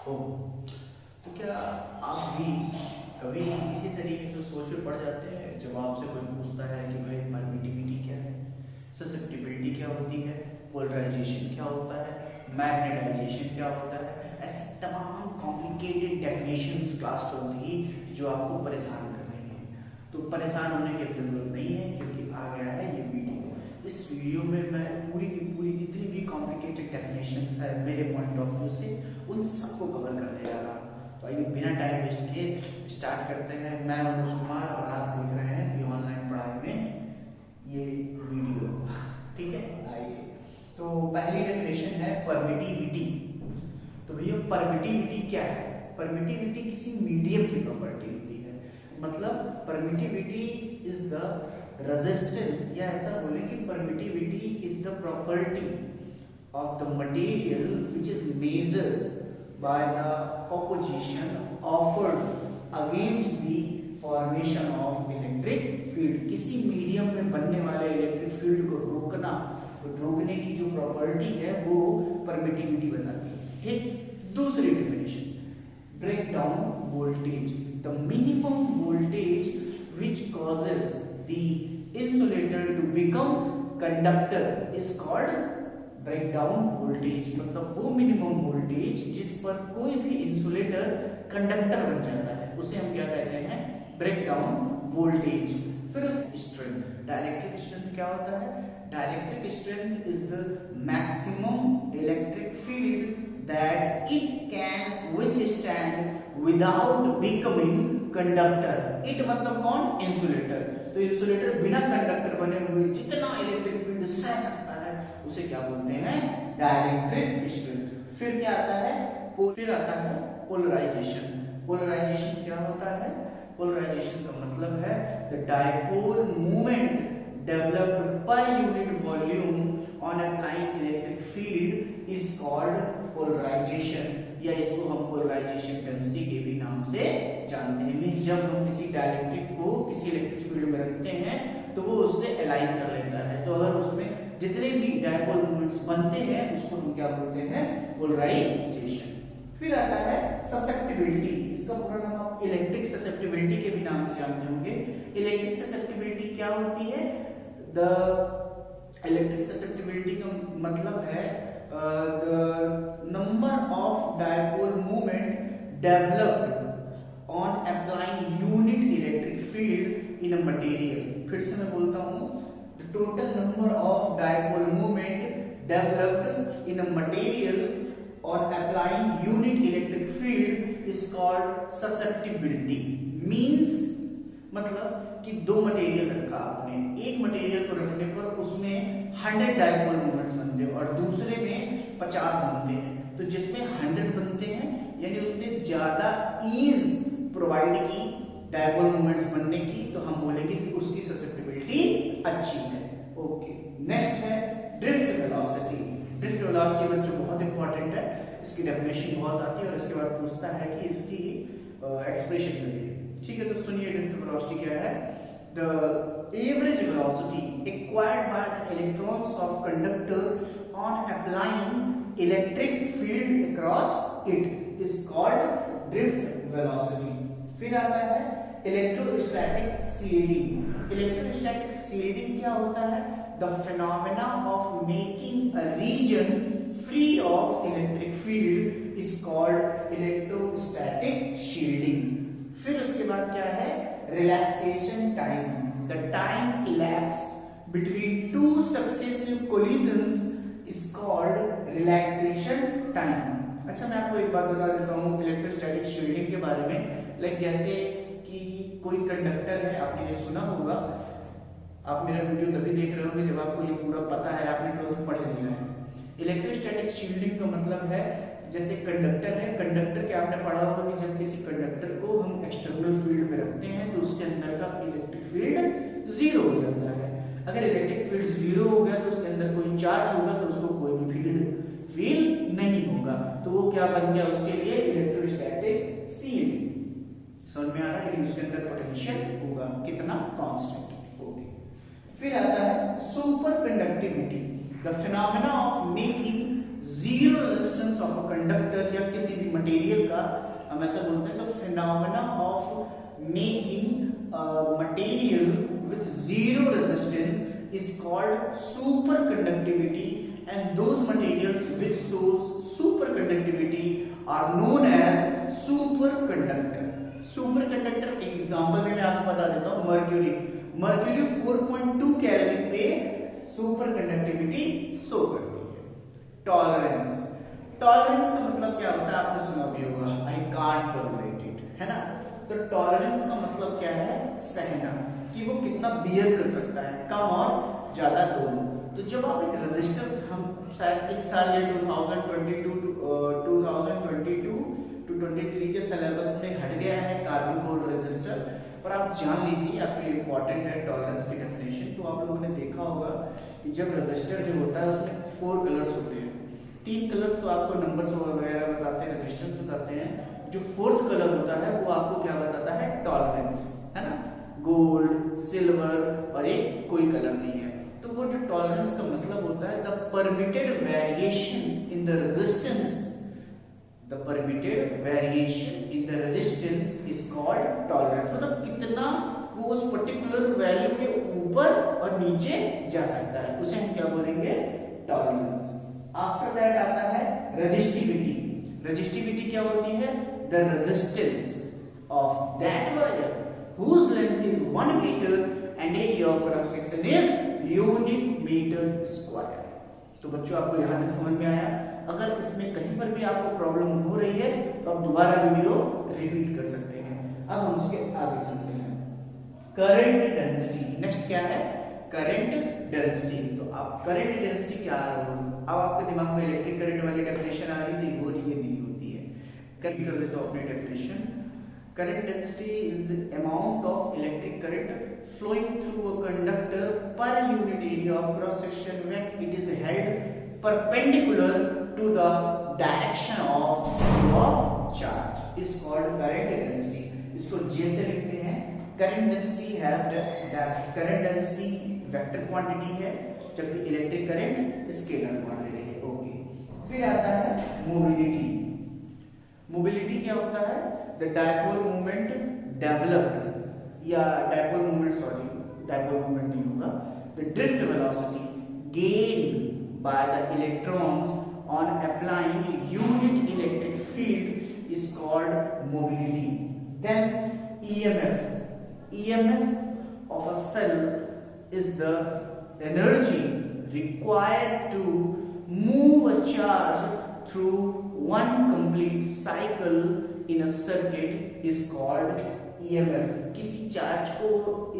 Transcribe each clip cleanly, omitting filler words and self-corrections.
हो। तो क्या आप भी कभी इसी तरीके से सोच में पड़ जाते हैं जब आपसे कोई पूछता है कि भाई परमिटिविटी क्या है, ससेप्टिबिलिटी क्या होती है, पोलराइजेशन क्या होता है, मैग्नेटाइजेशन क्या होता है, ऐसी तमाम कॉम्प्लिकेटेड डेफिनेशंस क्लास 12 थी जो आपको परेशान कर रही हैं। तो परेशान होने की जरूरत नहीं है क्योंकि आ गया है ये वीडियो। इस वीडियो में मैं पूरी की पूरी जितनी भी कॉम्प्लिकेटेड डेफिनेशंस है मेरे पॉइंट ऑफ व्यू से उन सबको कवर करने जा रहा हूँ। तो आइए बिना टाइम वेस्ट किए स्टार्ट करते हैं। मैं मनोज कुमार और आप देख रहे हैं दी ऑनलाइन पढ़ाई में ये वीडियो। ठीक है, आइए। तो पहली डेफिनेशन है परमिटिविटी। तो भैया परमिटिविटी क्या है? परमिटिविटी किसी मीडियम की प्रॉपर्टी होती है। मतलब परमिटिविटी इज द रेजिस्टेंस, या ऐसा बोले कि permittivity is the property of the material which is measured by the opposition offered against the formation of electric field। किसी मीडियम में बनने वाले इलेक्ट्रिक फील्ड को रोकना, तो रोकने की जो प्रॉपर्टी है वो परमिटिविटी बताती है। ठीक, दूसरी definition, break down voltage, the minimum voltage which causes the insulator to become conductor is called break down voltage. मतलब वो मिनिमम वोल्टेज जिस पर कोई भी इंसुलेटर कंडक्टर बन जाता है उसे हम क्या कहते हैं? Break down voltage. फिर स्ट्रेंथ, डाइलेक्ट्रिक स्ट्रेंथ क्या होता है? Dielectric strength is the maximum electric field that it can withstand without becoming conductor. It मतलब कौन? इंसुलेटर। तो इंसुलेटर बिना कंडक्टर बने हुए जितना इलेक्ट्रिक फील्ड सह सकता है उसे क्या बोलते हैं? Dielectric strength. फिर क्या आता है? फिर आता है पोलराइजेशन। पोलराइजेशन क्या होता है? पोलराइजेशन का मतलब है the dipole moment developed per unit volume on applying electric field is called polarisation, या इसको हम पोलराइजेशन डेंसिटी के भी नाम से जानते हैं। मींस जब हम किसी डाइलेक्ट्रिक को किसी इलेक्ट्रिक फील्ड में रखते हैं तो वो उससे अलाइन कर लेता है। तो अगर उसमें जितने भी डायपोल मोमेंट्स बनते हैं उसको हम क्या बोलते हैं? पोलराइजेशन। फिर आता है ससेप्टिबिलिटी। इसका पूरा नाम आप इलेक्ट्रिक ससेप्टिबिलिटी के भी नाम से जानते होंगे। इलेक्ट्रिक ससेप्टिबिलिटी क्या होती है? द इलेक्ट्रिक ससेप्टिबिलिटी का मतलब है the number of dipole moment developed on applying unit electric field in a material. फिर से मैं बोलता हूं, total number of dipole moment developed in a material on applying unit electric field is called susceptibility। means मतलब कि दो material रखा आपने, एक मटेरियल को रखने पर उसमें 100 डाइपोल मोमेंट्स बनते हैं और दूसरे में 50 बनते हैं। तो जिसमें 100 बनते हैं यानी उसने ज्यादा ईज प्रोवाइड की डाइपोल मोमेंट्स बनने की, तो हम बोलेंगे कि उसकी ससेप्टिबिलिटी अच्छी है। ओके, नेक्स्ट है ड्रिफ्ट वेलोसिटी। ड्रिफ्ट वेलोसिटी बच्चों बहुत इंपॉर्टेंट है, इसकी डेफिनेशन बहुत आती है और इसके बाद पूछता है कि इसकी एक्सप्रेशन करिए। ठीक है, तो सुनिए ड्रिफ्ट वेलोसिटी क्या है? The average velocity acquired by the electrons of conductor on applying electric field across it is called drift velocity. फिर आता है इलेक्ट्रोस्टैटिक शील्डिंग। इलेक्ट्रोस्टैटिक शील्डिंग क्या होता है? The phenomena of making a region free of electric field is called electrostatic shielding. फिर उसके बाद क्या है? Relaxation time, the time elapsed between two successive collisions is called relaxation time. अच्छा, मैं आपको एक बात बता देता हूँ इलेक्ट्रोस्टैटिक शील्डिंग के बारे में। लाइक जैसे कि कोई कंडक्टर है, आपने ये सुना होगा, आप मेरा वीडियो तभी देख रहे होंगे जब आपको ये पूरा पता है, आपने 12th पढ़ लिया है। इलेक्ट्रोस्टैटिक शील्डिंग का मतलब है जैसे कंडक्टर है, कंडक्टर के आपने पढ़ा होगा कि जब किसी कंडक्टर को हम एक्सटर्नल फील्ड में रखते हैं तो उसके अंदर का इलेक्ट्रिक फील्ड जीरो हो जाता है। अगर इलेक्ट्रिक फील्ड जीरो हो गया तो उसके अंदर कोई चार्ज होगा तो उसको कोई भी फील्ड फील नहीं होगा। तो वो क्या बन गया उसके लिए? Electrostatic shield. समझ में आ रहा है? लेकिन उसके अंदर पोटेंशियल होगा कितना? कांस्टेंट। ओके, फिर आता है super conductivity, the phenomena of making zero resistance of a conductor, या किसी भी मटेरियल का हम ऐसा बोलते हैं, the phenomena of making material with zero resistance is called super conductivity, and those materials which shows super conductivity are known as super conductor. Super conductor example में मैं आपको बता देता हूं, मर्क्यूरी 4.2 केल्विन पे सुपर कंडक्टिविटी शो करती है। Tolerance का मतलब क्या होता है, आपने सुना भी होगा, आई कांट टॉलरेट इट, है ना। तो टॉलरेंस का मतलब क्या है, सहना, कि वो कितना बियर कर सकता है, कम और ज्यादा दोनों। तो जब आप एक रेजिस्टर, हम शायद इस साल ये 2022 टू 23 के सिलेबस में हट गया है कार्बन गोल्ड रेजिस्टर, पर आप जान लीजिए, आपके लिए इंपॉर्टेंट है टॉलरेंस की डेफिनेशन। तो आप लोगों ने देखा होगा कि जब रेजिस्टर जो होता है उसमें 4 कलर्स होते हैं, 3 कलर्स तो आपको नंबर्स वगैरह बताते हैं, रेजिस्टेंस बताते हैं, जो 4th कलर होता है वो आपको क्या बताता है, टॉलरेंस, है ना। गोल्ड, सिल्वर और एक कोई कलर नहीं है। तो वो जो टॉलरेंस का मतलब होता है, the permitted variation in the resistance, the permitted variation in the resistance is called tolerance. मतलब कितना वो उस पर्टिकुलर वैल्यू के ऊपर और नीचे जा सकता है, उसे हम क्या बोलेंगे, टॉलरेंस। आफ्टर दैट आता है रेजिस्टिविटी। रेजिस्टिविटी क्या होती है, the resistance of that wire whose length is 1 meter and area of cross section is unit meter square। तो बच्चों आपको यहां तक समझ में आया। अगर इसमें कहीं पर भी आपको प्रॉब्लम हो रही है तो आप दोबारा वीडियो रिपीट कर सकते हैं। अब हम उसके आगे चलते हैं। करंट डेंसिटी, नेक्स्ट क्या है, करंट डेंसिटी। तो आप करंट डेंसिटी क्या आ रहा हो, अब आपके दिमाग में इलेक्ट्रिक करंट वाली डेफिनेशन आ रही थी, वो ये नहीं होती है। कर लेते हो अपनी definition. Current density is the amount of electric current flowing through a conductor per unit area of cross section when it is held perpendicular to the direction of charge is called current density। इसको J से लिखते हैं। current density है, current density vector quantity है, जबकि electric current scalar quantity है। Okay, फिर आता है मोबिलिटी। मोबिलिटी क्या होता है, the dipole moment developed या dipole moment, sorry dipole moment नहीं होगा, the drift velocity gained by the electrons on applying unit electric field is called mobility। Then EMF of a cell is the energy required to move a charge through one complete cycle in a circuit is called EMF। किसी charge को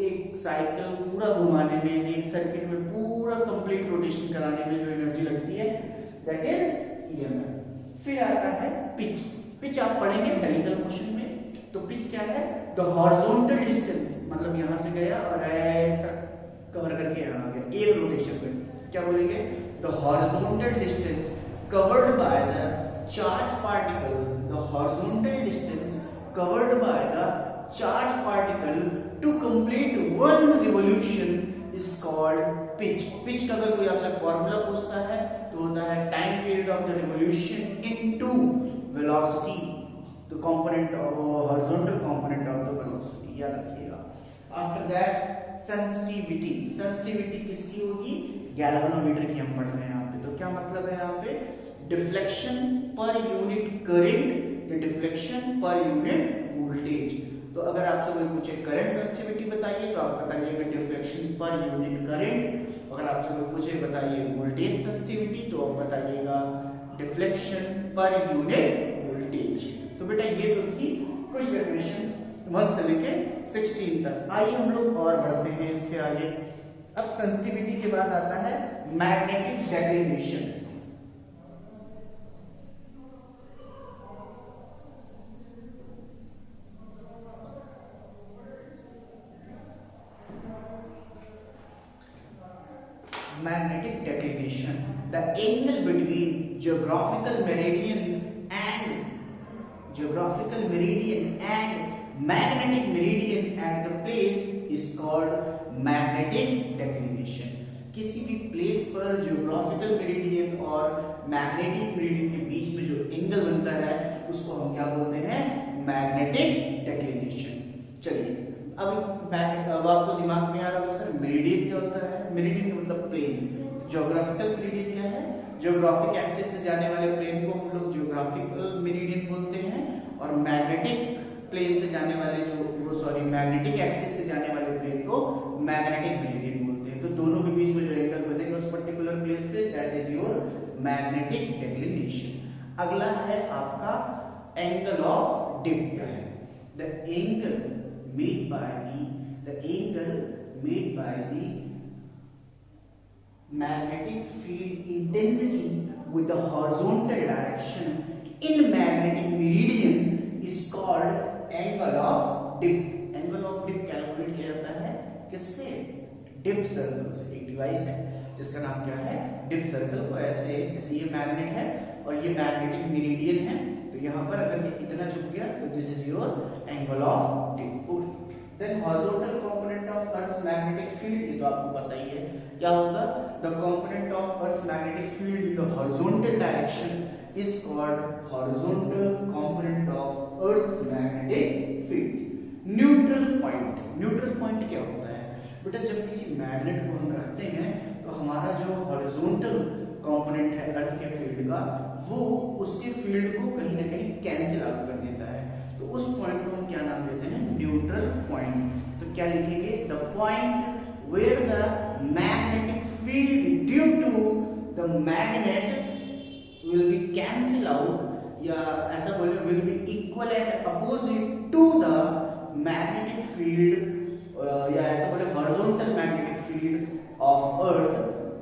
एक cycle पूरा घुमाने में, एक circuit में पूरा complete rotation कराने में जो एनर्जी लगती है, दैट इज EMF। फिर आता है पिच। पिच आप पढ़ेंगे हेलिकल मोशन में। तो पिच क्या है, द हॉरिजॉन्टल डिस्टेंस, मतलब यहां से गया और ऐसा कवर करके यहां आ गया एक रोटेशन में, क्या बोलेंगे, the horizontal distance covered by the charge particle, the horizontal distance covered by the charge particle to complete one revolution is called pitch। pitch का अगर कोई आपसे फॉर्मूला पूछता है तो होता है time period of the revolution into velocity, the component of horizontal component of the velocity, याद रखिएगा। After that sensitivity. सेंसिटिविटी किसकी होगी, गैल्वेनोमीटर की हम पढ़ रहे हैं यहाँ पे। तो क्या मतलब है यहाँ पे, डिफ्लेक्शन पर यूनिट करंट या डिफ्लेक्शन पर यूनिट वोल्टेज। तो अगर आपसे कोई पूछे करंट सेंसिटिविटी बताइए तो आप बताइएगा डिफ्लेक्शन पर यूनिट करंट। अगर आपसे कोई पूछे बताइए वोल्टेज सेंसिटिविटी तो आप बताइएगा डिफ्लेक्शन पर यूनिट वोल्टेज। तो बेटा ये तो थी कुछ डेफिनेशंस 1 से लेके 16 तक। आइए हम लोग और बढ़ते हैं इसके आगे। अब सेंसिटिविटी के बाद आता है magnetic declination. Magnetic declination, the angle between geographical meridian and magnetic meridian at the place is called magnetic declination। किसी भी प्लेस पर जियोग्राफिकल मेरिडियन और मैग्नेटिक मेरिडियन के बीच में जो एंगल बनता है उसको हम क्या बोलते हैं, मैग्नेटिक डिक्लिनेशन। चलिए अब आपको दिमाग में आ रहा होगा सर मेरिडियन क्या होता है। मेरिडियन का मतलब प्लेन। ज्योग्राफिकल मेरिडियन क्या है, ज्योग्राफिक एक्सिस से जाने वाले प्लेन को हम लोग ज्योग्राफिकल मेरिडियन बोलते हैं, और मैग्नेटिक प्लेन से जाने वाले मैग्नेटिक एक्सिस से जाने वाले प्लेन को मैग्नेटिक मेरिडियन बोलते हैं। तो दोनों के बीच में जो एंगल बनेगा उस पर्टिकुलर प्लेस पे, that is your magnetic declination. अगला है आपका एंगल ऑफ डिप का है। The angle made by the magnetic field intensity with the horizontal direction in magnetic meridian is called angle of dip. Angle of dip calculate किया जाता है किससे, dip circle से। एक डिवाइस है जिसका नाम क्या है, डिप सर्कल। को ऐसे जैसे ये मैग्नेट है और ये मैग्नेटिक मेरिडियन है, तो यहाँ पर अगर ये इतना झुक गया तो this is your angle of dip. Then horizontal component of earth magnetic field, ये तो आपको पता ही है क्या होगा, the component of earth magnetic field in the horizontal direction is called horizontal component of earth magnetic field. Neutral point, neutral point क्या होता है बेटा, जब किसी मैग्नेट को हम रखते हैं तो हमारा जो हॉरिजॉन्टल कंपोनेंट है अर्थ के फील्ड का, वो उसके फील्ड को कहीं ना कहीं कैंसिल आउट कर देता है। तो उस पॉइंट को हम क्या नाम देते हैं, न्यूट्रल पॉइंट। तो क्या लिखेंगे, the point where the magnetic field due to the magnet will be cancel out, या ऐसा बोले will be equal and opposite to the magnetic field, या ऐसा बोले horizontal magnetic field of earth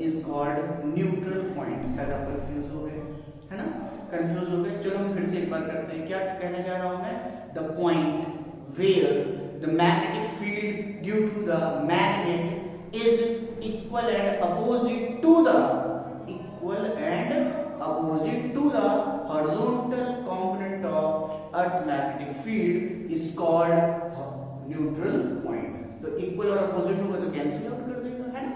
is called neutral point। शायद आप confuse हो गए, है ना, कंफ्यूज हो गए। चलो हम फिर से एक बार करते हैं, क्या कहने जा रहा हूं मैं, the point where the magnetic field due to the magnet is equal and opposite to the horizontal component of Earth's magnetic field is called neutral point। तो equal और opposite होगा तो कैंसिल आउट कर देगा, है ना।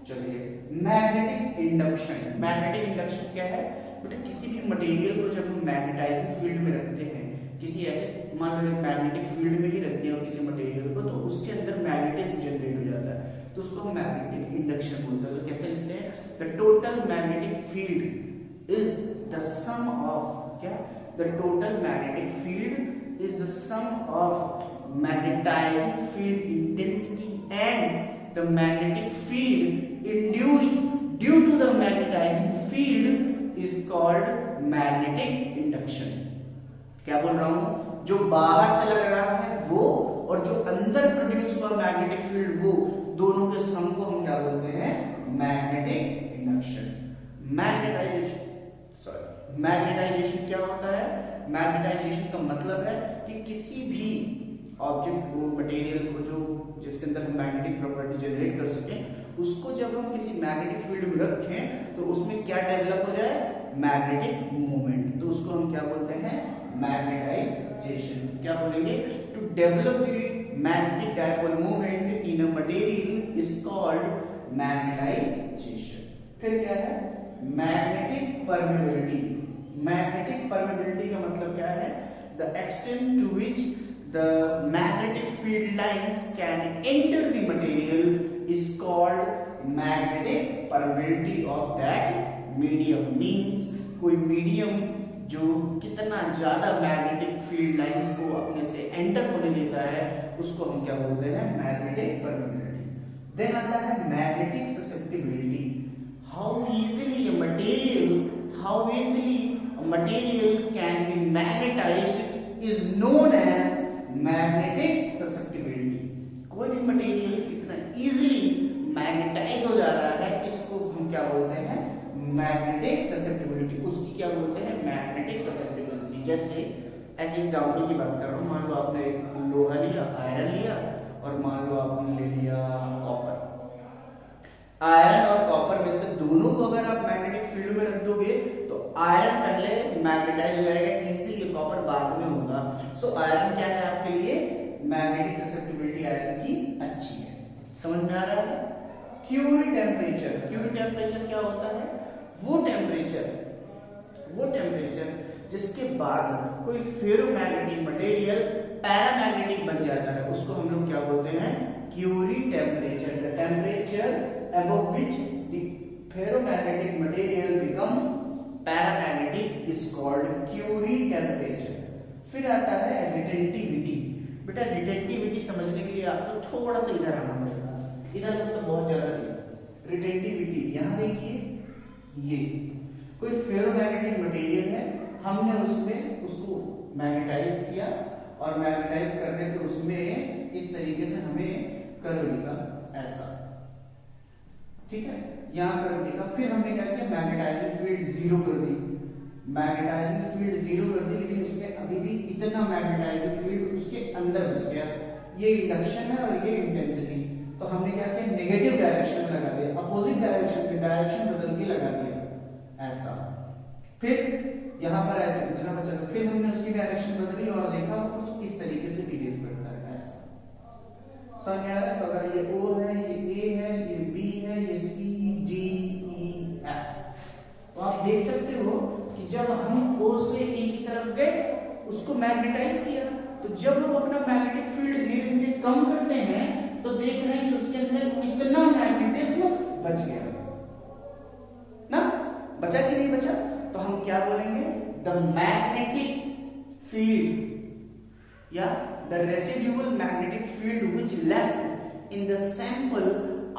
चलिए मैग्नेटिक इंडक्शन। मैग्नेटिक इंडक्शन क्या है बेटा, किसी भी मटेरियल को जब हम मैग्नेटाइजिंग फील्ड में रखते हैं, किसी ऐसे मान लो मैग्नेटिक फील्ड में ही रख दिया किसी मटेरियल को, तो उसके अंदर मैग्नेटिज्म जनरेट हो जाता है, तो उसको हम मैग्नेटिक इंडक्शन बोलते हैं। तो कैसे लिखते हैं, the total magnetic field is the sum of क्या, the total magnetic field is the sum of magnetising field intensity and the magnetic field induced due to the magnetising field is called magnetic induction. क्या बोल रहा हूं, जो बाहर से लग रहा है वो और जो अंदर प्रोड्यूस हुआ मैग्नेटिक फील्ड, वो दोनों के सम को हम क्या बोलते हैं, मैग्नेटिक इंडक्शन। मैग्नेटाइजेशन क्या होता है, मैग्नेटाइजेशन का मतलब है कि किसी भी ऑब्जेक्ट को, मटेरियल को, जो जिसके अंदर हम मैग्नेटिक प्रॉपर्टी जनरेट कर सकें, उसको जब हम किसी मैग्नेटिक फील्ड में रखें तो उसमें क्या डेवलप हो जाए, मैग्नेटिक मूवमेंट। तो उसको हम क्या बोलते हैं, मैग्नेटाइजेशन। क्या बोलेंगे, to develop the magnetic dipole movement in a material is called magnetization. फिर क्या है, मैग्नेटिक परमेबिलिटी। मैग्नेटिक परमेबिलिटी का मतलब क्या है, the extent to which the magnetic field lines can enter the material is called magnetic permeability of that medium। means कोई medium जो कितना ज्यादा मैग्नेटिक फील्ड लाइंस को अपने से एंटर होने देता है, उसको हम क्या बोलते हैं, मैग्नेटिक परमेबिलिटी। देन आता है magnetic susceptibility. How easily a material can be magnetized is known as magnetic susceptibility. कोई भी मटेरियल कितना इजीली मैग्नेटाइज हो जा रहा है, इसको हम क्या बोलते हैं, मैग्नेटिक ससेप्टिबिलिटी। उसकी क्या बोलते हैं, मैग्नेटिक ससेप्टिबिलिटी। जैसे ऐसे एग्जांपल की बात कर रहा हूं, मान लो आपने लोहा लिया, आयरन लिया, और मान लो आपने ले लिया कॉपर। आयरन और कॉपर में से दोनों को अगर आप मैग्नेटिक फील्ड में रख दोगे तो आयरन पहले मैग्नेटाइज हो जाएगा इजीली, कॉपर बाद में होगा। सो आयरन क्या है आपके लिए, मैग्नेटिक ससेप्टिबिलिटी आयरन की अच्छी है। समझ में आ रहा है। Curie temperature. क्यूरी टेम्परेचर क्या होता है, वो टेम्परेचर जिसके बाद कोई फेरोमैग्नेटिक मटेरियल पैरामैग्नेटिक बन जाता है, उसको हम लोग क्या बोलते हैं, Curie temperature. The temperature above which the ferromagnetic material become paramagnetic is called Curie temperature. फिर आता है रिटेंटिविटी। बेटा रिटेंटिविटी समझने के लिए आपको थोड़ा सा इधर आना पड़ेगा, इधर मतलब बहुत ज्यादा नहीं। रिटेंटिविटी यहां देखिए, ये कोई फेरोमैग्नेटिक मटेरियल है, हमने उसमें उसको मैग्नेटाइज किया और मैग्नेटाइज करने पे उसमें इस तरीके से हमें कर्व दिखा ऐसा, ठीक है, यहां कर्व दिखा। फिर हमने क्या किया, मैग्नेटाइजिंग फील्ड जीरो कर दी, मैग्नेटाइजिंग फील्ड जीरो कर दी, लेकिन उसमें अभी भी इतना मैग्नेटाइजिंग फील्ड उसके अंदर बच गया। ये इंडक्शन है और ये इंटेंसिटी, तो हमने क्या किया, नेगेटिव डायरेक्शन में लगा दिया, अपोजिट डायरेक्शन में डायरेक्शन बदल के लगा दिया ऐसा। फिर यहाँ पर आया तो इतना बचा, फिर हमने उसकी डायरेक्शन बदली और देखा कुछ इस तरीके से बिहेव करता है ऐसा। समझ आ रहा है? तो अगर ये O है, ये A है, ये B है, ये C D E F, तो आप देख सकते हो कि जब हम O से A की तरफ गए, उसको मैग्नेटाइज किया, तो जब हम अपना मैग्नेटिक फील्ड धीरे धीरे कम करते हैं तो देख रहे हैं कि उसके अंदर इतना मैग्नेटिज्म बच गया ना, बचा कि नहीं बचा? तो हम क्या बोलेंगे, द मैग्नेटिक फील्ड या the residual magnetic field which left in the sample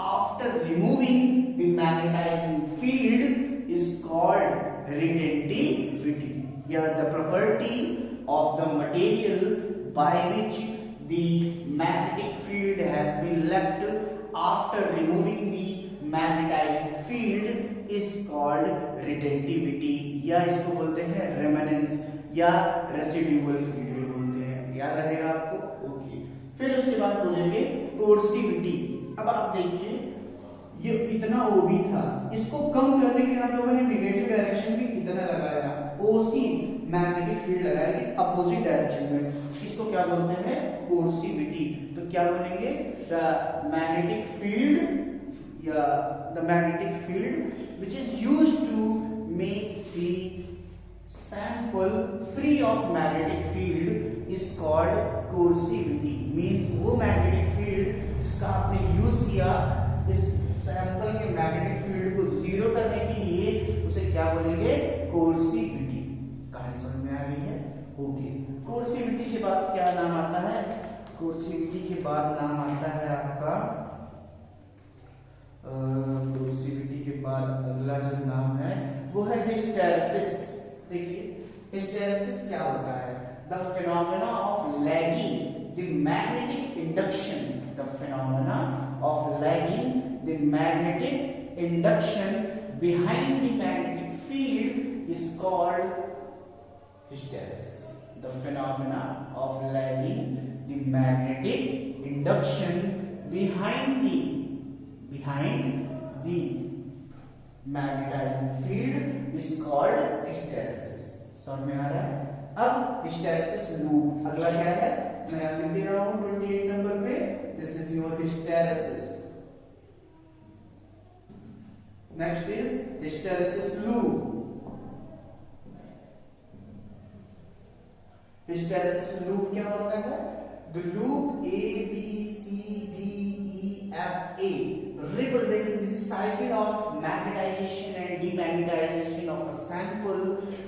after removing the magnetising field is called retentivity, या the property of the material by which the magnetic field has been left after removing the magnetizing field is called retentivity, या इसको बोलते हैं remnants या residual field भी बोलते हैं, याद रहेगा आपको। ओके, फिर उसके बाद बोलेंगे टॉर्सिविटी। अब आप देखिए ये इतना OB था, इसको कम करने के हम लोगों ने नेगेटिव डायरेक्शन में इतना लगाया, OC मैग्नेटिक फील्ड लगाया कि अपोजिट डायरेक्शन में, इसको क्या बोलते हैं, टॉर्सिविटी। तो क्या बोलेंगे, द मैग्नेटिक फील्ड या the magnetic field which is used to make the sample free of magnetic field is called coercivity. Means वो मैग्नेटिक फील्ड जिसका आपने यूज किया इस सैंपल के मैग्नेटिक फील्ड को जीरो करने के लिए, उसे क्या बोलेंगे, टॉर्सिविटी। कहानी समझ में आ गई है? ओके, टॉर्सिविटी के बाद क्या नाम आता है, टॉर्सिविटी के बाद नाम आता है आपका, टॉर्सिविटी के बाद अगला जो नाम है वो है हिस्टेरेसिस। देखिए हिस्टेरेसिस क्या होता है, the phenomena of lagging the magnetic induction, the phenomena of lagging the magnetic induction behind the magnetic field is called hysteresis. The phenomena of lagging the magnetic induction behind the magnetizing field is called hysteresis. समझ में आ रहा है? अब hysteresis loop अगला क्या है, मैं यहाँ लिख दे रहा हूँ 28 नंबर पे, this is your hysteresis. Next is hysteresis loop. Hysteresis loop क्या होता है, the loop A B C D E F A representing the cycle of magnetization and demagnetization of a sample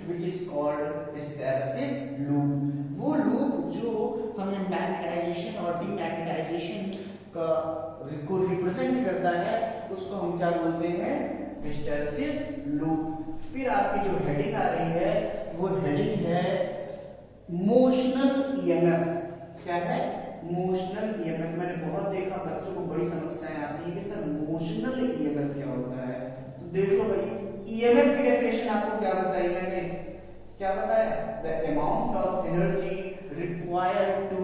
which is called hysteresis loop. वो loop जो हमें magnetisation और demagnetisation को represent करता है उसको हम क्या बोलते हैं, हिस्टेरेसिस लूप। फिर आपकी जो हेडिंग आ रही है वो हेडिंग है मोशनल ईएमएफ। क्या है, मोशनल ईएमएफ। मैंने बहुत देखा बच्चों को बड़ी समस्याएं आती है कि सर मोशनल ईएमएफ क्या होता है। तो देख लो भाई, ईएमएफ की डेफिनेशन आपको क्या बताई मैंने, क्या बताया, the amount of energy required to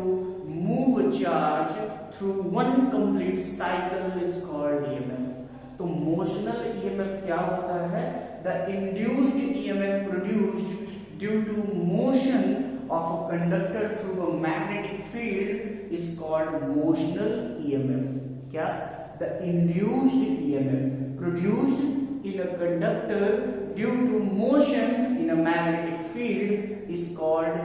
move a charge through one complete cycle is called EMF. तो मोशनल ईएमएफ क्या होता है, the induced EMF produced due to motion of a conductor through a magnetic field is called motional EMF. क्या, the induced EMF produced in a conductor due to motion in a magnetic field is called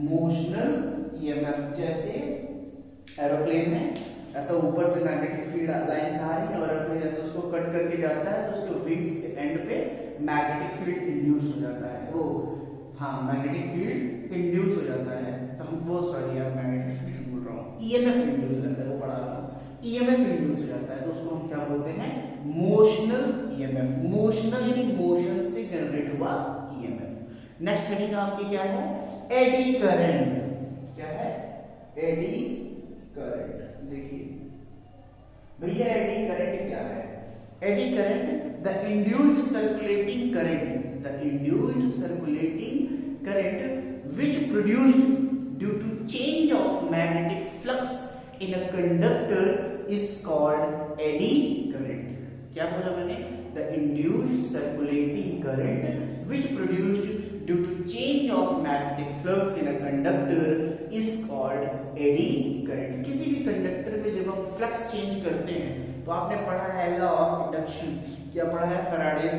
motional EMF। जैसे aeroplane में ऐसा ऊपर से magnetic field lines आ रही है और aeroplane ऐसे उसको कट करके जाता है तो उसके विंग्स के एंड पे मैग्नेटिक फील्ड इंड्यूस हो जाता है। वो हाँ मैग्नेटिक फील्ड इंड्यूस हो जाता है। तो हम वो सॉरी यार मैग्नेटिक फील्ड बोल रहा हूँ, ईएमएफ इंड्यूस हो जाता है, वो पढ़ा रहा हूँ। ईएमएफ इंड्यूस हो जाता है तो उसको हम क्या बोलते हैं, मोशनल ईएमएफ। मोशनल यानी मोशन से जनरेट हुआ ईएमएफ। नेक्स्ट हेडिंग आपकी क्या है, एडी करंट। क्या है, एडी करंट। देखिए भैया एडी करंट क्या है, eddy current the induced circulating current, the induced circulating current which produced due to change of magnetic flux in a conductor is called eddy current। क्या बोला मैंने, the induced circulating current which produced due to change of magnetic flux in a conductor is called eddy current। किसी भी conductor में जब हम flux change करते हैं तो आपने पढ़ा है लॉ ऑफ इंडक्शन, क्या पढ़ा है, फैराडेज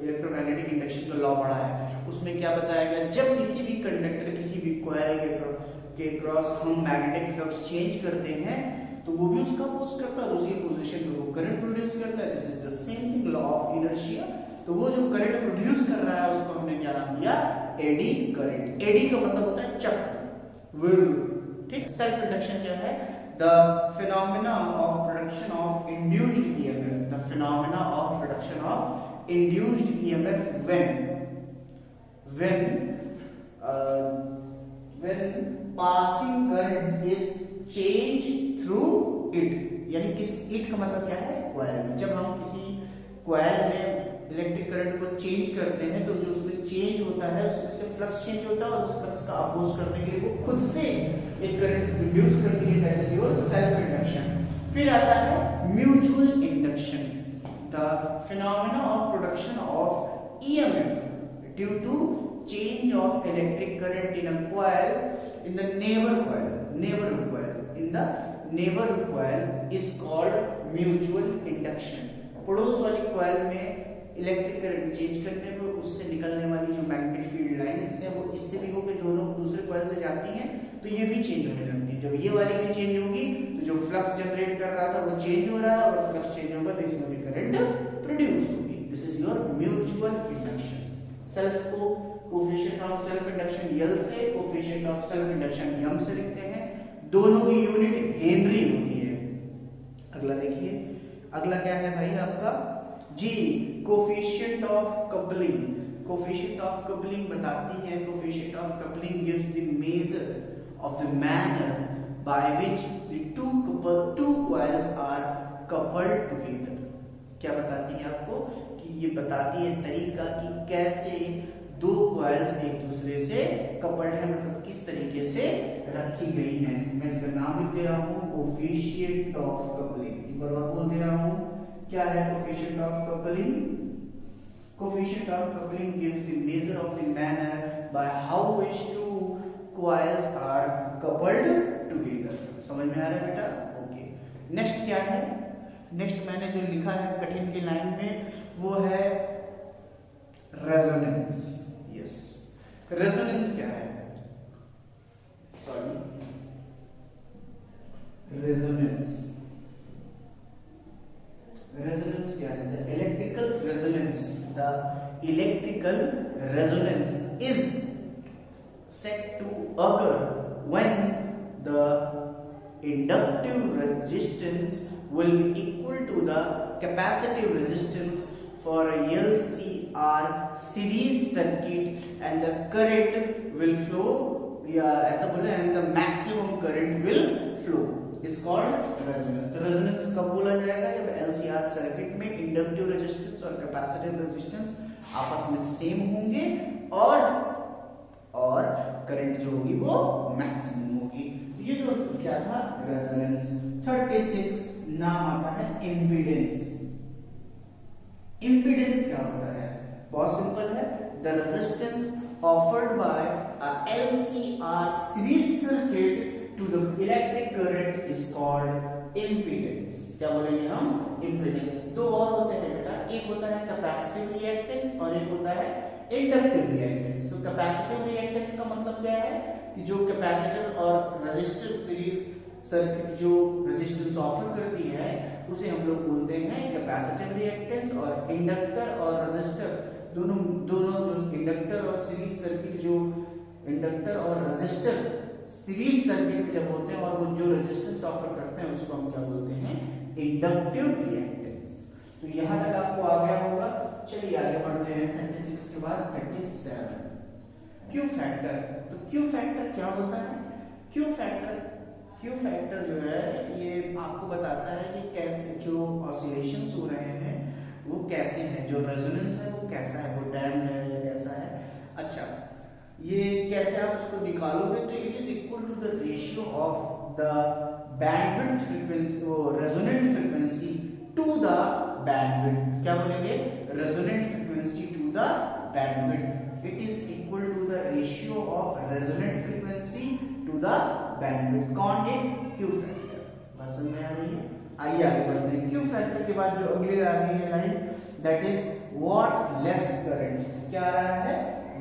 इलेक्ट्रोमैग्नेटिक इंडक्शन का लॉ पढ़ा है। उसमें क्या बताया गया, जब किसी भी कंडक्टर किसी भी कॉइल के क्रॉस हम मैग्नेटिक फ्लक्स चेंज करते हैं तो वो भी उसका अपोज करता है, उसी पोजीशन पे वो करंट प्रोड्यूस करता है। This is the same thing, law of inertia. तो वो जो करंट प्रोड्यूस कर रहा है उसको हमने क्या नाम दिया, एडी करंट। एडी का मतलब होता है चक्र, ठीक। सेल्फ इंडक्शन क्या है, the phenomena of production of induced EMF, the phenomena of production of induced EMF when passing current is changed through it। यानी किस इट का मतलब क्या है, कॉइल। जब हम किसी कॉइल में इलेक्ट्रिक करंट को चेंज करते हैं तो जो उसमें चेंज होता है उसमें से फ्लक्स चेंज होता है और उस फ्लक्स का अपोज करने के लिए वो खुद से एक करंट इंड्यूस करती है, that is your self induction. फिर आता है mutual induction, the phenomena of production of EMF due to change of electric current in a coil in the neighborhood coil is called mutual induction। पड़ोस वाली coil में electric current change करने पर उससे निकलने वाली जो मैग्नेटिक फील्ड लाइंस है वो इससे भी होकर दोनों दूसरे कॉइल से जाती हैं तो ये भी चेंज होने लगती है। जब ये वाली भी चेंज होगी तो जो फ्लक्स जनरेट कर रहा था वो चेंज हो रहा है और फ्लक्स चेंज होगा तो इसमें भी करंट प्रोड्यूस होगी। This is your mutual induction. Self को coefficient of self induction L से, coefficient of self induction M से लिखते हैं। दोनों की यूनिट हेनरी होती है। अगला देखिए, अगला क्या है भाई आपका जी, coefficient of coupling. Coefficient of coupling बताती है, coefficient of coupling gives the measure of the manner by which the two coils are coupled together। क्या बताती है आपको, कि ये बताती है तरीका कि कैसे दो कॉइल्स एक दूसरे से कपल्ड है, मतलब किस तरीके से रखी गई हैं। मैं इसका नाम लिख दे रहा हूँ, कोएफिशिएंट ऑफ कपलिंग। एक बार और बोल दे रहा हूँ, क्या है coefficient of coupling. Coefficient of coupling gives the measure of the manner by how which two coils are coupled together। समझ में आ रहा है बेटा, ओके। नेक्स्ट क्या है, नेक्स्ट मैंने जो लिखा है कठिन की लाइन में वो है रेजोनेंस। यस, रेजोनेंस क्या है, सॉरी रेजोनेंस, रेजोनेंस क्या है, the electrical resonance, the electrical resonance is set to occur when the inductive resistance will be equal to the capacitive resistance for a LCR series circuit and the current will flow, या ऐसा बोले, and the maximum current will flow is called resonance। तो resonance कब बोला जाएगा, जब LCR circuit में inductive resistance और कैपेसिटिव रेजिस्टेंस आपस में सेम होंगे और करंट जो होगी वो मैक्सिमम होगी। ये जो क्या था, रेजोनेंस। 36 नाम आता है इम्पीडेंस। इम्पीडेंस क्या होता है, बहुत सिंपल है, the resistance offered by a LCR series circuit to the electric current is called impedance. क्या बोलेंगे हम, इम्पीडेंस। दो और होते हैं बेटा, एक होता है कैपेसिटिव रिएक्टेंस और एक होता है इंडक्टिव रिएक्टेंस। तो कैपेसिटिव रिएक्टेंस का मतलब क्या है कि जो कैपेसिटर और रेजिस्टर सीरीज सर्किट जो रेजिस्टेंस ऑफर करती है उसे हम लोग बोलते हैं कैपेसिटिव रिएक्टेंस। और इंडक्टर और रेजिस्टर दोनों जो इंडक्टर और सीरीज सर्किट जो इंडक्टर और रेजिस्टर सीरीज सर्किट में जब होते हैं और वो जो रेजिस्टेंस ऑफर करते हैं उसको हम क्या बोलते हैं, इंडक्टिव रिएक्टेंस। तो यहां तक आपको आ गया होगा। चलिए आगे बढ़ते हैं 36 के बाद 37 क्यू फैक्टर। तो क्यू फैक्टर क्या होता है? क्यू फैक्टर जो है ये आपको बताता है कि कैसे जो ऑसिलेशंस हो रहे हैं वो कैसे हैं, जो रेजोनेंस है वो कैसा है, वो डैम्ड है या कैसा है। अच्छा, ये कैसे आप उसको निकालोगे? तो it is equal to the ratio of the bandwidth frequency, वो resonant frequency to the bandwidth. क्या बोलेंगे? Resonant frequency to the bandwidth. It is equal to the ratio of resonant frequency to the bandwidth. कौन है? Q factor. बात समझ में आ रही है? आइए आगे बढ़ते हैं। क्यू फैक्टर के बाद जो अगली आ रही है line, that is wattless current. क्या आ रहा है?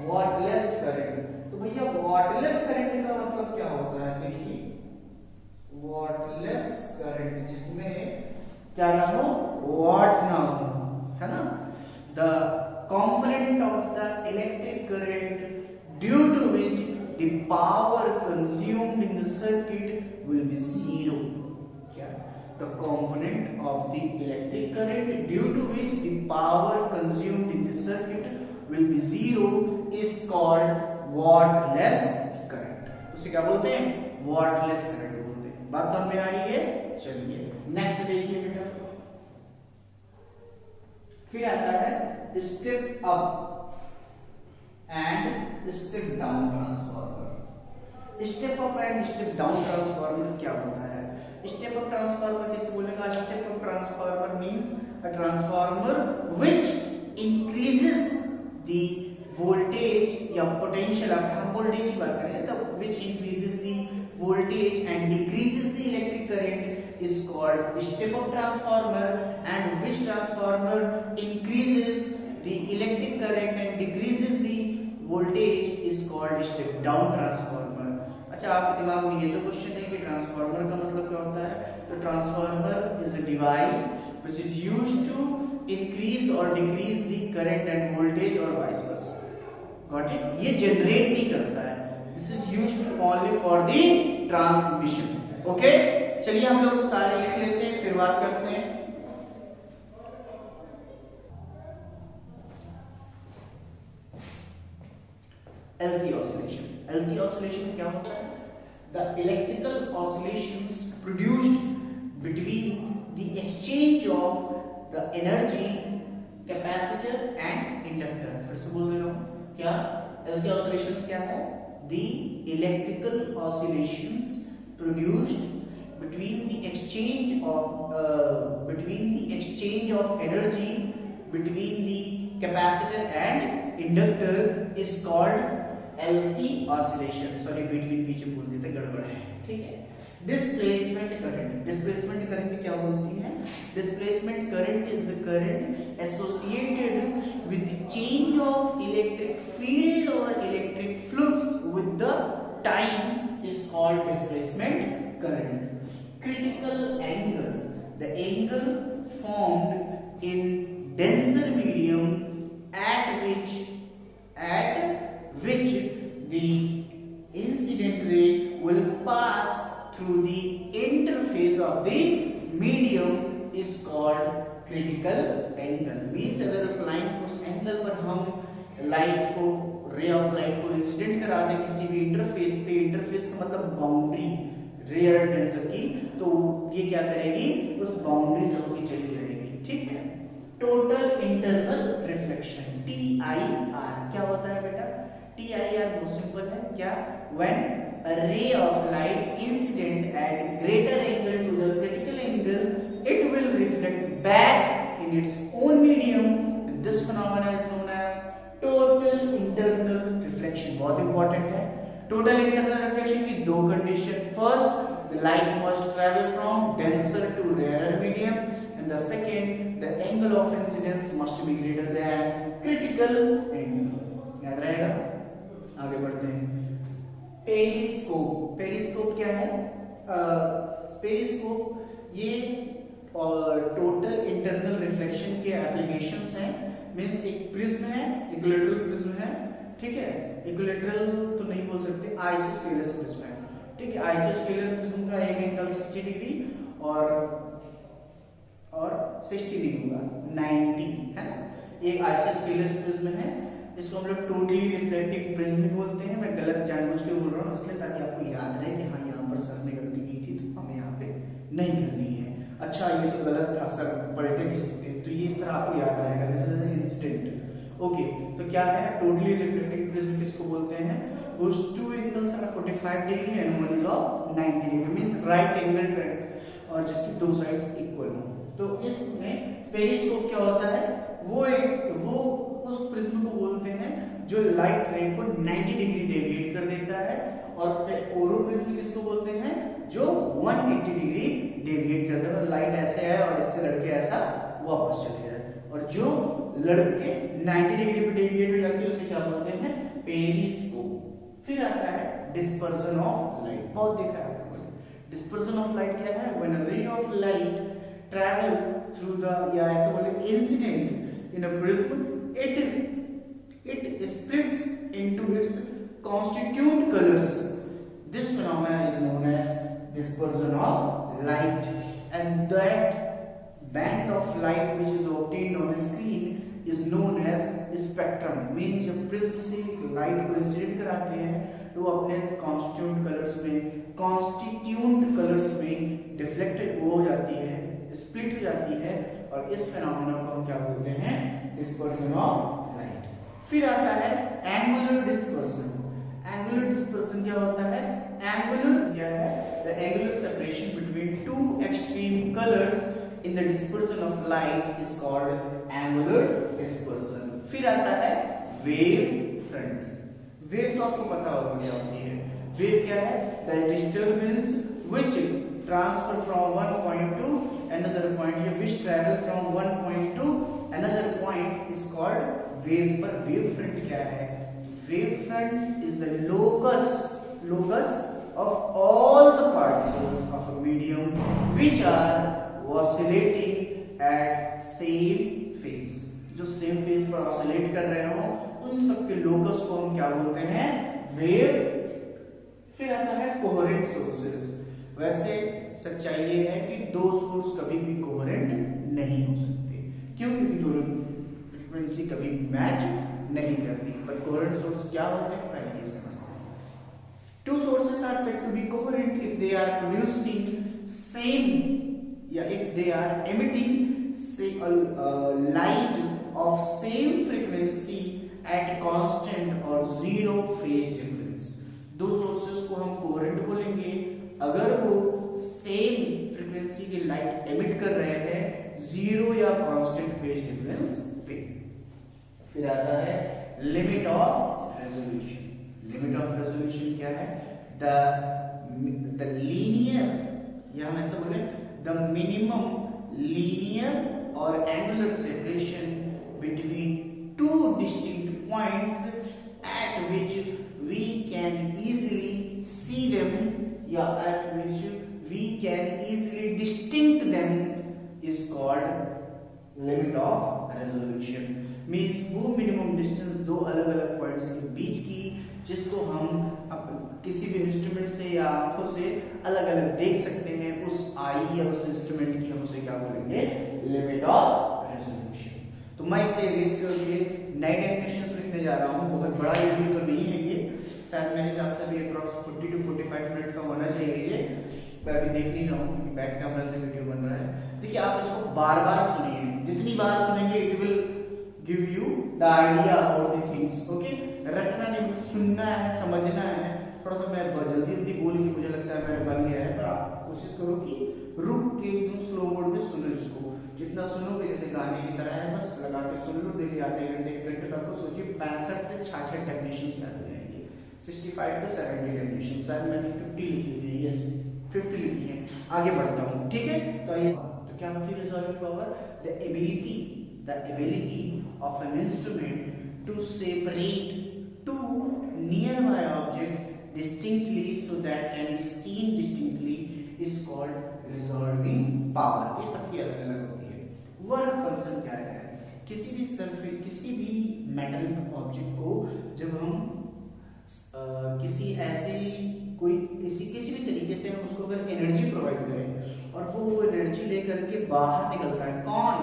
Wattless current. तो भैया वॉटलेस करंट का मतलब क्या होता है? देखिए, वॉटलेस करंट जिसमें क्या ना हो, वॉट ना हो, है ना। The component of the electric current due to which the power consumed in the circuit will be zero. क्या? The component of the electric current due to which the power consumed in the circuit will be zero is called whattless current. उसे क्या बोलते हैं? whattless current बोलते हैं। बात समझ में आ रही है? चलिए नेक्स्ट देखिए बेटा। फिर आता है step up and step down transformer. Step up and step down transformer क्या होता है? स्टेप अप ट्रांसफार्मर किसे बोलेगा? Step up transformer means a transformer which increases the voltage या पोटेंशियल। अब हम वोल्टेज की बात करें तो which increases the voltage and decreases the electric current is called step up transformer, and which transformer increases the electric current and decreases the voltage is called step down transformer. अच्छा, आपके दिमाग में ये तो क्वेश्चन है कि transformer का मतलब क्या होता है? तो transformer is a device which is used to increase or decrease the current and voltage or vice versa. Got it? ये जनरेट नहीं करता है, this is used only for the transmission. Okay? चलिए हम लोग सारे लिख लेते हैं, फिर बात करते हैं। LC oscillation। LC oscillation क्या होता है? The electrical oscillations produced between the exchange of the energy capacitor and inductor। फिर से बोल रहा हूं, क्या LC oscillations क्या है? The electrical oscillations produced between the exchange of energy between the capacitor and inductor is called LC oscillation। Sorry, between बीच में बोल देते, गड़बड़ है, ठीक है। Displacement current. डिस्प्लेसमेंट करंट क्या बोलती है? Displacement current is the current associated with the change of electric field और electric flux with the time is called displacement current। Critical angle, the angle formed in denser medium at which the incident ray will pass through the interface of the medium is called critical angle। means अगर उस angle पर हम light को, रे of light को incident करा दें किसी भी इंटरफेस पे, इंटरफेस का मतलब बाउंड्री रेयर टेंसर की, तो ये क्या करेगी? उस बाउंड्री से होकर चली जाएगी, ठीक है। टोटल इंटरनल रिफ्लेक्शन TIR क्या होता है बेटा? TIR बहुत सिंपल है। क्या? When a ray of light incident at greater angle to the critical angle it will reflect back in its own medium. This phenomena is known as total internal reflection. बहुत important है। Total internal reflection की दो condition, first the light must travel from denser to rarer medium, and the second the angle of incidence must be greater than critical angle। आगे बढ़ते हैं। Periscope, periscope क्या है? Periscope ये total internal reflection के applications हैं। Means एक prism है, इक्विलैटरल प्रिज्म है, ठीक है, इक्विलैटरल तो नहीं बोल सकते, आइसोस्केलस प्रिज्म है, ठीक है। आइसोस्केलस प्रिज्म का एक एंगल 60 डिग्री और 60 डिग्री होगा 90, है ना। एक आइसोस्केलस प्रिज्म है, इसको हम लोग टोटली रिफ्लेक्टिंग प्रिज्म भी बोलते हैं। मैं गलत जानबूझ के बोल रहा हूँ इसलिए ताकि आपको याद रहे कि हाँ यहाँ पर सर ने गलती की थी तो हमें यहाँ पे नहीं करनी है। अच्छा ये तो गलत था सर, पलटे थे इस पे, तो ये इस तरह आपको याद रहेगा, this is an incident. Okay, तो क्या है टोटली रिफ्लेक्टिंग प्रिज्म किसको बोलते हैं? Those two angles are 45 degree and one is of 90 degree, means right angle triangle, और जिसकी दो साइड्स इक्वल हो। तो इसमें पेरिस्कोप क्या होता है? वो उस प्रिज्म को बोलते हैं जो लाइट रे को 90 डिग्री डेविएट कर देता है, और ओरो प्रिज्म किसको बोलते हैं? जो 180 डिग्री डेविएट करता है, लाइट ऐसे है और इससे लड़के ऐसा वापस चले जाए, और जो लड़के 90 डिग्री पे डेविएट हो जाती है उसे क्या बोलते हैं? पेरिस्कोप। फिर आता है डिस्पर्जन ऑफ लाइट, बहुत देखा है आपने। डिस्पर्जन ऑफ लाइट क्या है? When a ray of light travel through the, या ऐसे बोले incident in a prism, it splits into its constituent colors. This phenomena is known as dispersion of light, and that band of light which is obtained on the screen is known as spectrum. Means जब prism से light को incident कराते हैं तो वो अपने constituent colours में deflected हो जाती है, स्प्लिट हो जाती है, और इस फिनोमेना को हम क्या बोलते हैं? Dispersion of light. फिर आता है एंगुलर डिस्पर्जन। एंगुलर डिस्पर्जन क्या होता है? एंगुलर क्या है? The angular separation between to extreme colours in the dispersion of light is called angular dispersion. फिर आता है वेव फ्रंट। वेव तो आपको पता होगा क्या होती है। वेव क्या है? The disturbance which transfer from one point two another point, या which travel from one point to another point is called wave। पर wave front क्या है? Wave front is the locus of all the particles of a medium which are oscillating at same phase। जो same phase पर oscillate कर रहे हो उन सब के locus को हम क्या बोलते हैं? wave। फिर आता है coherent sources। वैसे सच्चाई ये है कि दो सोर्स कभी भी कोहेरेंट नहीं हो सकते, क्यों? क्योंकि दोनों फ्रीक्वेंसी कभी मैच नहीं करती। पर कोहेरेंट सोर्स क्या होते हैं पहले ये समझते हैं। Two sources are said to be coherent if they are producing same, या if they are emitting light of same frequency at constant और जीरो फेज डिफरेंस। दो सोर्सेस को हम कोहेरेंट बोलेंगे अगर वो सेम फ्रीक्वेंसी की लाइट एमिट कर रहे हैं जीरो या कांस्टेंट फेज डिफरेंस पे। फिर आता है limit of resolution. Limit of resolution क्या है? द लीनियर, या हम ऐसा बोले द मिनिमम लीनियर और angular separation between two distinct points at which we can easily see them, या at which we can easily distinct them is called limit of resolution। means वो minimum distance दो अलग अलग points के बीच की जिसको हम किसी भी इंस्ट्रूमेंट से या आंखों से अलग अलग देख सकते हैं, उस आई या उस इंस्ट्रूमेंट की हम उसे क्या बोलेंगे? Limit of resolution. तो मैं इसे इरेज करके नए डेफिनेशंस लिखने जा रहा हूँ। बहुत बड़ा वीडियो तो नहीं है ये, शायद मेरे हिसाब से भी अप्रॉक्स 40 to 45 मिनट्स का होना चाहिए ये। मैं अभी देख नहीं रहा हूँ क्योंकि बैक कैमरा से वीडियो बन रहा है। देखिए आप इसको बार बार सुनिए, जितनी बार सुनेंगे it will give you the idea about the things. Okay, रटना नहीं, सुनना है, समझना है। थोड़ा सा मैं जल्दी जल्दी बोल के मुझे लगता है मैंने बन गया है, पर आप कोशिश करो कि रुक के एकदम स्लो मोड में सुनो इसको। जितना सुनोगे जैसे गाने की तरह है, बस लगा के सुन लो। देखिए आधे घंटे एक घंटे तक को सोचिए 65 से 66 डेफिनेशंस याद हो जाएंगे। 65 to 70 डेफिनेशन, शायद मैंने 50 लिखी थी, यस 50 लिखी है। आगे बढ़ता हूँ, ठीक है। तो ये तो क्या होती है resolving power? The ability of an instrument to separate two nearby objects distinctly so that can be seen distinctly is called resolving power। ये सबकी अलग अलग होती है। वर्क फंक्शन क्या है? किसी भी सरफेस, किसी भी मेटल ऑब्जेक्ट को जब हम किसी ऐसे कोई किसी भी तरीके से हम उसको अगर एनर्जी प्रोवाइड करें और वो एनर्जी लेकर के बाहर निकलता है, कौन?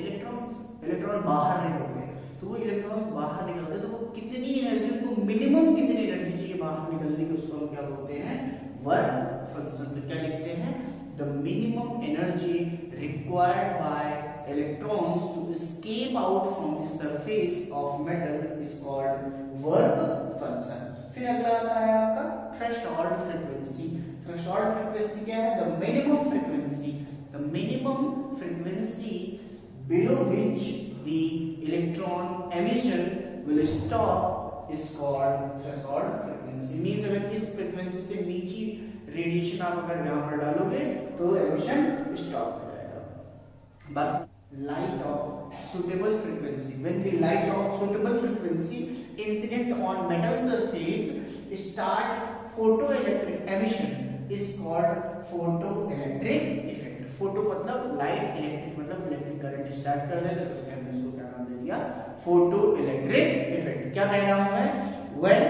इलेक्ट्रॉन बाहर निकलते हैं। तो वो इलेक्ट्रॉन्स बाहर निकलते हैं तो वो कितनी एनर्जी, उनको मिनिमम कितनी एनर्जी चाहिए बाहर निकलने की, उसको हम क्या बोलते हैं? Work function. में क्या लिखते हैं? The minimum energy required by electrons to escape out from the surface of metal is called work function। फिर अगला आता है आपका थ्रेशोल्ड फ्रीक्वेंसी। थ्रेशोल्ड फ्रीक्वेंसी क्या है? The minimum frequency, the minimum frequency below which the electron emission will stop is called threshold frequency। Means अगर इस frequency से नीचे रेडिएशन आप अगर यहाँ पर डालोगे तो एमिशन स्टॉप हो जाएगा। बात light of suitable frequency, when the light of suitable frequency incident on metal surface start photoelectric emission is called photoelectric effect। Photo मतलब लाइट, इलेक्ट्रिक मतलब इलेक्ट्रिक करंट स्टार्ट कर रहे थे तो उसने हमने इसको क्या नाम दे दिया? Photoelectric effect. क्या कह रहा हूं मैं? when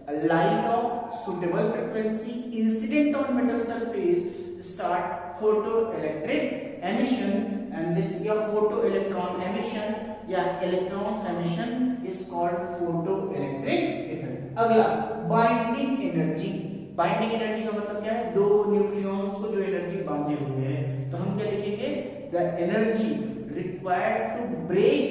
a light of suitable frequency incident on metal surface start photoelectric emission and this या photoelectron emission या electrons emission is called photoelectric effect। अगला बाइंडिंग एनर्जी। बाइंडिंग एनर्जी का मतलब क्या है? दो न्यूक्लियॉन्स को जो एनर्जी बांधे हुए हैं तो हम क्या लिखेंगे? The energy required to break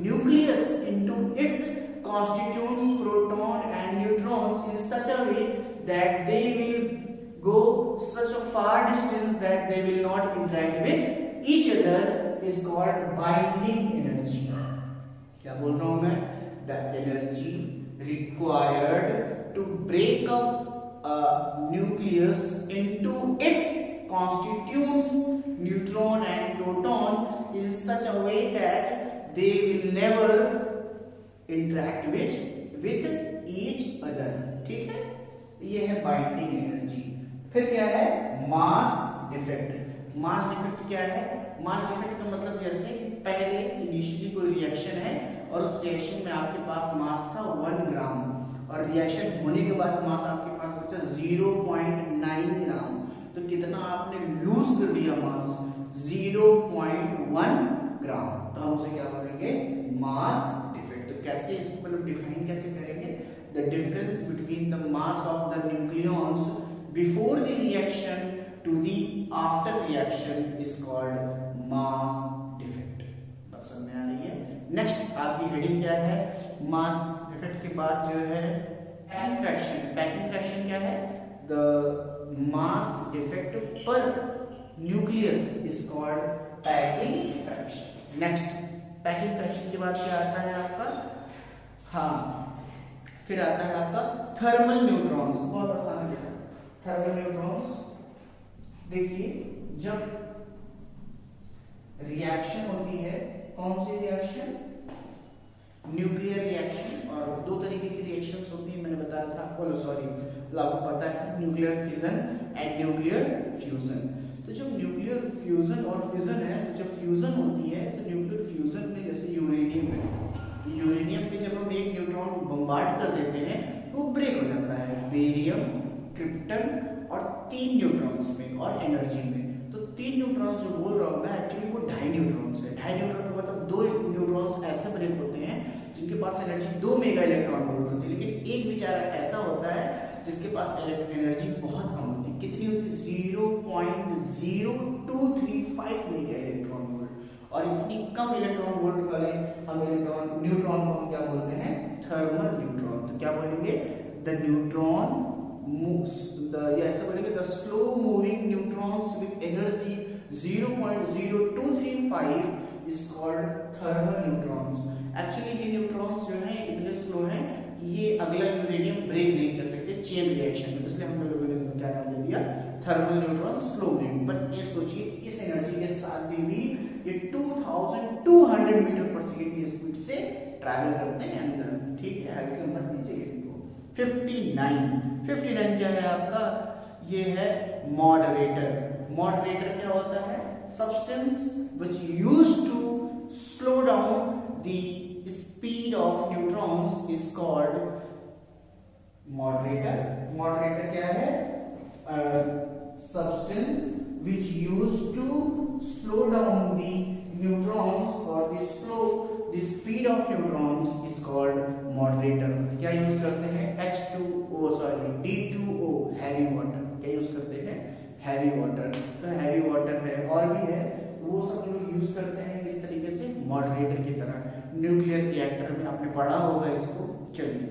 nucleus into its constituents proton and neutrons in such a way that they will go such a far distance that they will not interact with each other is called binding energy। क्या बोल रहा हूं मैं? The energy required to break up a nucleus into its constituents neutron and proton in such a way that they will never interact with each other. ठीक है, ये है binding energy. फिर क्या है? Mass defect. मास डिफेक्ट क्या है? Mass defect का मतलब जैसे पहले इनिशियली कोई रिएक्शन है और उस रिएक्शन में आपके पास मास था 1 ग्राम और रिएक्शन होने के बाद मास आपके पास बचा 0.9 ग्राम, तो कितना आपने लूज कर दिया मास? 0.1 ग्राम। तो हम उसे क्या बोलेंगे? मास। कैसे इसको मतलब डिफाइन कैसे करेंगे? The difference between the mass of the nucleons before the reaction to the after reaction is called mass defect. बस समझ में आ रही है? नेक्स्ट आपकी हेडिंग क्या है? मास डिफेक्ट के बाद जो है पैकिंग फ्रैक्शन। पैकिंग फ्रैक्शन क्या है? द मास डिफेक्ट पर nucleus is called packing fraction. Next packing fraction के बाद क्या आता है आपका? हाँ, फिर आता है आपका थर्मल न्यूट्रॉन्स। बहुत आसान है थर्मल न्यूट्रॉन्स। देखिए जब रिएक्शन होती है, कौन सी रिएक्शन? Nuclear reaction. और दो तरीके की रिएक्शंस होती है, मैंने बताया था आपको, सॉरी आपको पता है, nuclear fission and nuclear fusion. तो जब न्यूक्लियर फ्यूजन और फिजन है, तो जब फ्यूजन होती है तो न्यूक्लियर फ्यूजन में जैसे यूरेनियम है, यूरेनियम पे जब हम एक न्यूट्रॉन बम्बार्ड कर देते हैं तो वो ब्रेक हो जाता है बेरियम, क्रिप्टन और 3 न्यूट्रॉन्स में और एनर्जी में। तो 3 न्यूट्रॉन्स जो बोल रहा हूँ मैं, एक्चुअली वो 2.5 न्यूट्रॉन्स है। 2.5 न्यूट्रॉन का मतलब 2 न्यूट्रॉन्स ऐसे ब्रेक होते हैं जिनके पास एनर्जी 2 मेगा इलेक्ट्रॉन वोल्ट होती है, लेकिन एक बेचारा ऐसा होता है जिसके पास एनर्जी बहुत कम होती है। कितनी होती है? 0.0235 मेगा इलेक्ट्रॉन वोल्ट। और इतनी कम इलेक्ट्रॉन वोल्ट वाले हम न्यूट्रॉन को हम क्या बोलते हैं? Thermal neutron. तो क्या बोलेंगे? द न्यूट्रॉन ऐसे बोलेंगे the slow moving neutrons with energy 0.0235 is called thermal neutrons. Actually ये न्यूट्रॉन्स जो हैं इतने स्लो हैं कि ये अगला यूरेनियम ब्रेक नहीं कर सकते चेन रिएक्शन में, इसलिए हम लोगों ने क्या नाम दे दिया? Thermal neutron slow moving. But ये सोचिए इस एनर्जी के साथ भी ये 2200 मीटर पर सेकेंड की स्पीड से ट्रैवल करते हैं अंदर, ठीक है, हल्के में मत लीजिए इनको। 59 क्या है आपका, ये है मॉडरेटर। मॉडरेटर क्या होता है, substance which used to slow down the speed of neutrons is called moderator. Moderator क्या है, substance which used to slow down the neutrons or the speed of neutrons is called moderator। क्या use करते हैं, D2O heavy water, क्या use करते हैं, heavy water. तो heavy water है और भी है, वो सब हम लोग यूज करते हैं किस तरीके से, मॉडरेटर की तरह। न्यूक्लियर रिएक्टर में आपने पढ़ा होगा इसको। चलिए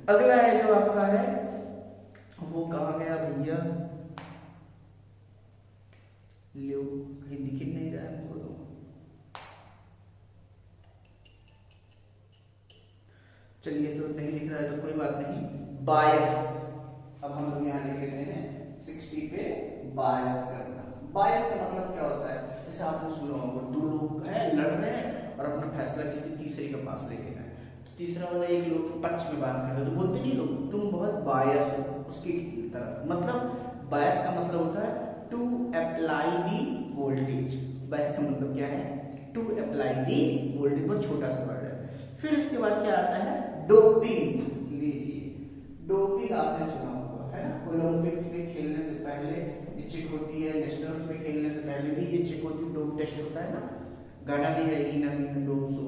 अगला है जो आपका है, वो कहा गया भैया, लो कहीं दिख ही नहीं रहा है हमको तो। चलिए तो नहीं दिख रहा है तो कोई बात नहीं। बायस, अब हम लोग यहाँ लिख लेते हैं 60 पे बायस करना। बायस का मतलब क्या होता है, जैसे आपने सुना होगा, दो लोग है लड़ रहे हैं और अपना फैसला किसी तीसरे के पास लेके गए, तो तीसरा वाला एक लोग के पक्ष में बात कर रहे, तो बोलते नहीं लोग तुम बहुत बायस हो उसकी तरफ। मतलब बायस का मतलब होता है टू अप्लाई दी वोल्टेज। बायस का मतलब क्या है, टू अप्लाई दी वोल्टेज, बहुत छोटा सा वर्ड है। फिर इसके बाद क्या आता है, डोपिंग। लीजिए डोपिंग आपने सुना होगा है ना, ओलंपिक्स में खेलने से पहले ये चेक होती है, नेशनल्स में खेलने से पहले भी ये चेक होती है, डोप टेस्ट होता है ना, गाना भी है इन मीन डोप सो।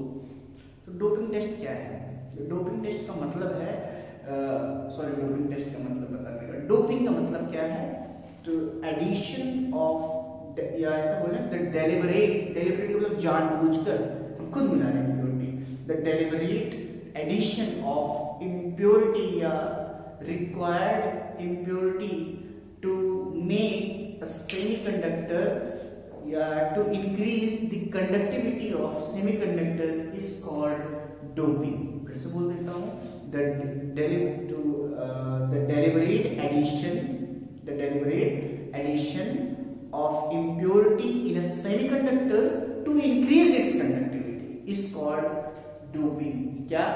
तो डोपिंग टेस्ट क्या है, डोपिंग टेस्ट का मतलब है, डोपिंग टेस्ट का मतलब बताने का, डोपिंग का मतलब क्या है, तो एडिशन ऑफ, या ऐसा बोले द डेलिबरेट मतलब जानबूझकर, हम खुद मिला रहे हैं impurity, the deliberate addition of impurity या required impurity to make a semiconductor या to increase the conductivity of semiconductor is called doping. फिर से बोल देता हूँ, the deliberate addition of impurity in a semiconductor to increase its conductivity is called doping। क्या,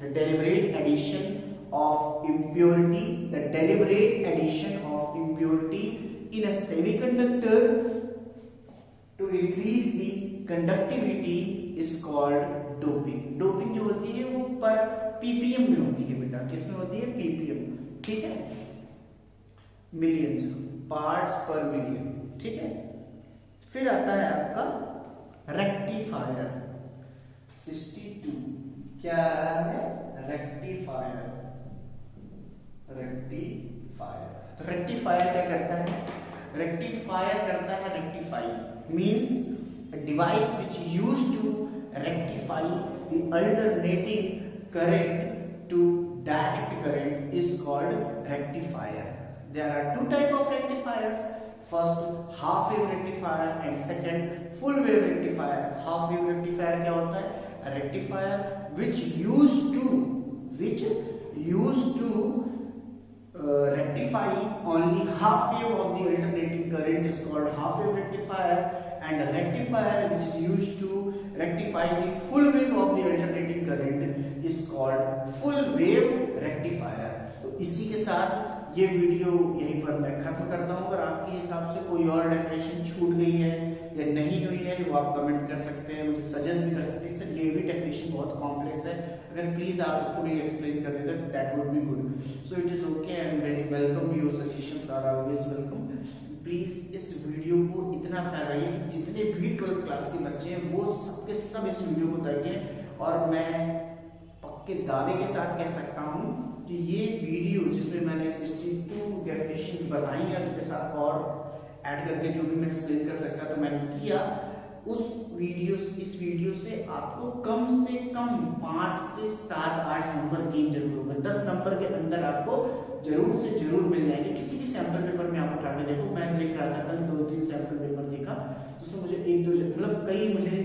the deliberate addition of impurity, the deliberate addition of impurity in a semiconductor to increase the conductivity is called doping। doping जो होती है वो पर ppm में होती है बेटा, किसमें होती है, ppm, ठीक है, मिलियंस, पार्ट्स पर मिलियन, ठीक है। फिर आता है रेक्टिफायर। रेक्टिफायर 62 क्या आ रहा है, रेक्टिफायर। तो रेक्टिफायर क्या करता है, रेक्टिफायर करता है, rectify means a device which used to rectify the alternating current to direct current is called rectifier। There are two types of rectifiers, first half wave rectifier and second full wave rectifier। half wave rectifier क्या होता है, a rectifier which used to rectify only half wave of the alternating current is called half wave rectifier, and a rectifier which is used to rectify the full wave of the alternating current is called full wave rectifier। तो इसी के साथ ये video यहीं पर मैं खत्म करता हूँ। अगर आपके हिसाब से कोई और डेफिनेशन छूट गई है या नहीं हुई है तो आप कमेंट कर सकते हैं, मुझे सजेस्ट भी कर सकते हैं, सर ये भी डेफिनेशन बहुत कॉम्प्लेक्स है, अगर प्लीज आप उसको भी एक्सप्लेन कर देते that would be good. So it is okay and very welcome, your suggestions are always welcome. Please इस वीडियो को इतना फैलाइए कि जितने भी 12th क्लास के बच्चे हैं वो सबके सब इस वीडियो को देखें। और मैं पक्के दावे के साथ कह सकता हूँ कि ये वीडियो जिसमें मैंने 62 डेफिनेशंस बताई हैं, इसके साथ और ऐड करके जो भी मैं एक्सप्लेन कर सकता था मैंने किया, इस वीडियो से आपको कम से कम 5 से 7-8 नंबर गेन जरूर होगा। 10 नंबर के अंदर आपको जरूर से जरूर मिल जाएंगे। किसी भी सैंपल पेपर में आप उठा के देखो, मैं देख रहा था कल 2-3 सैंपल पेपर देखा, उसमें मुझे 1-2 मतलब कई मुझे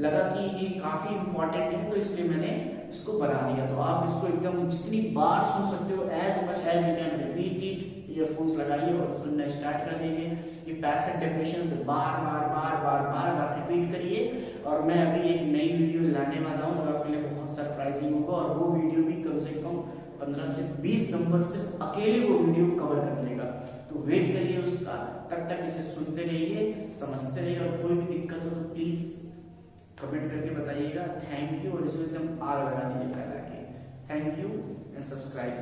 लगा कि ये काफी इंपॉर्टेंट है, तो इसलिए मैंने इसको बना दिया। तो आप इसको एकदम जितनी बार सुन सकते हो, as much as you can repeat it, earphones लगाइए और सुनना स्टार्ट कर दीजिए। ये 65 डेफिनेशंस बार बार रिपीट करिए। और मैं अभी एक नई वीडियो लाने वाला हूँ जो आपके लिए बहुत सरप्राइजिंग होगा और वो वीडियो भी कम से कम 15 से 20 नंबर सिर्फ अकेले वो वीडियो कवर कर लेगा। तो वेट करिए उसका, तब तक इसे सुनते रहिए, समझते रहिए, और कोई भी दिक्कत हो तो प्लीज कमेंट करके बताइएगा। थैंक यू, और इसे एकदम आग लगा दीजिए फैला के। Thank you and subscribe.